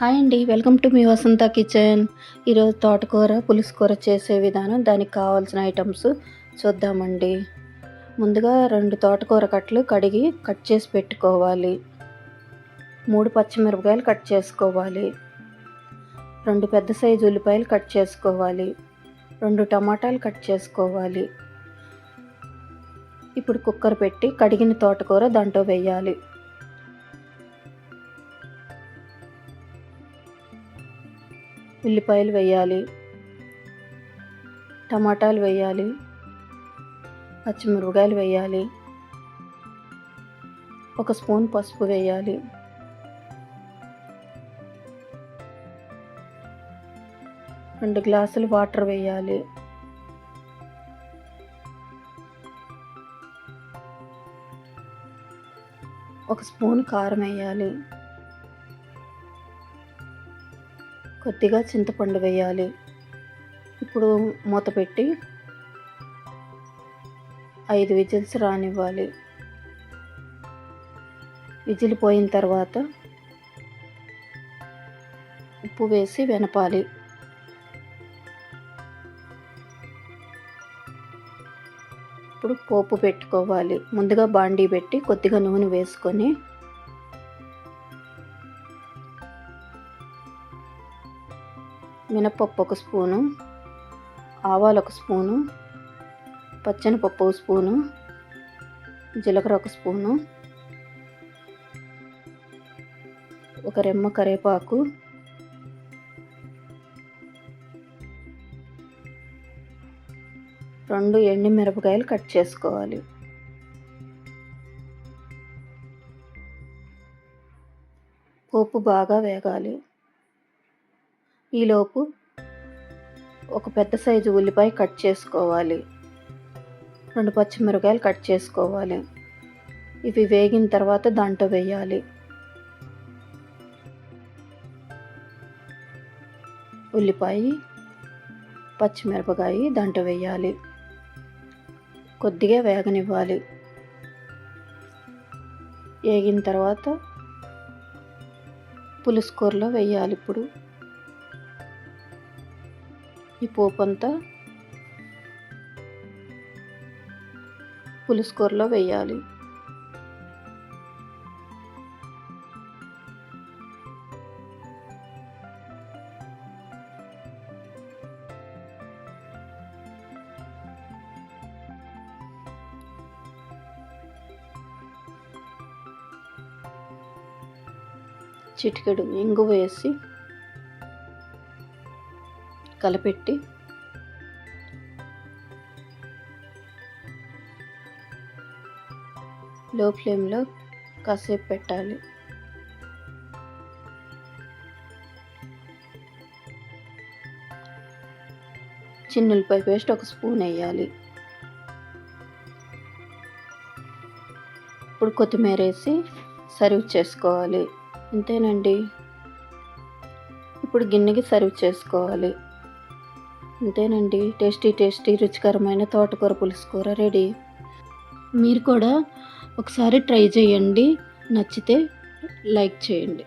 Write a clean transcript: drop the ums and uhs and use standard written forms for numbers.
Hi అండి. Welcome to మీ Vasantha kitchen. ఈరోజు తోటకూర, పులుసుకూర చేసే విధానం, దానికి కావాల్సిన ఐటమ్స్ చూద్దామండి. ముందుగా 2 తోటకూర కట్టలు కడిగి కట్ చేసి పెట్టుకోవాలి. 3 పచ్చిమిరపకాయలు కట్ చేసుకోవాలి. 2 పెద్ద సైజు ఉల్లిపాయలు కట్ చేసుకోవాలి. 2 టమాటాలు కట్ చేసుకోవాలి. ఇప్పుడు కుక్కర్ పెట్టి కడిగిన తోటకూర దాంట్లో వేయాలి. ఉల్లిపాయలు వేయాలి, టమాటాలు వేయాలి, పచ్చిమిరపకాయలు వేయాలి, 1 స్పూన్ పసుపు వేయాలి, రెండు గ్లాసులు వాటర్ వేయాలి, ఒక స్పూన్ కారం వేయాలి, కొద్దిగా చింతపండు వేయాలి. ఇప్పుడు మూత పెట్టి 5 విజిల్స్ రానివ్వాలి. విజిల్ పోయిన తర్వాత ఉప్పు వేసి వెనపాలి. ఇప్పుడు పోపు పెట్టుకోవాలి. ముందుగా బాండీ పెట్టి కొద్దిగా నూనె వేసుకొని మినపప్పు 1 స్పూను, ఆవాలు 1 స్పూను, పచ్చెనపప్పు 1 స్పూను, జీలకర్ర 1 స్పూను, ఒక రెమ్మ కరివేపాకు, రెండు ఎండుమిరపకాయలు కట్ చేసుకోవాలి. పోపు బాగా వేగాలి. ఈలోపు ఒక పెద్ద సైజు ఉల్లిపాయ కట్ చేసుకోవాలి. 2 పచ్చిమిరపకాయలు కట్ చేసుకోవాలి. ఇవి వేగిన తర్వాత దాంట్లో వేయాలి. ఉల్లిపాయ, పచ్చిమిరపకాయ దాంట్లో వేయాలి. కొద్దిగా వేగనివ్వాలి. వేగిన తర్వాత పులుసుకూరలో వేయాలి. ఇప్పుడు ఈ పోపు అంతా పులుసుకూరలో వేయాలి. చిటికెడు ఇంగు వేసి కలపెట్టి లో ఫ్లేమ్లో కాసేపు పెట్టాలి. చిన్నులపాయ పేస్ట్ 1 స్పూన్ వేయాలి. ఇప్పుడు కొత్తిమీర వేసి సర్వ్ చేసుకోవాలి. ఇంతేనండి. ఇప్పుడు గిన్నెకి సర్వ్ చేసుకోవాలి. అంతేనండి. టేస్టీ రుచికరమైన తోటకూర పులుసుకూర రెడీ. మీరు కూడా ఒకసారి ట్రై చేయండి. నచ్చితే లైక్ చేయండి.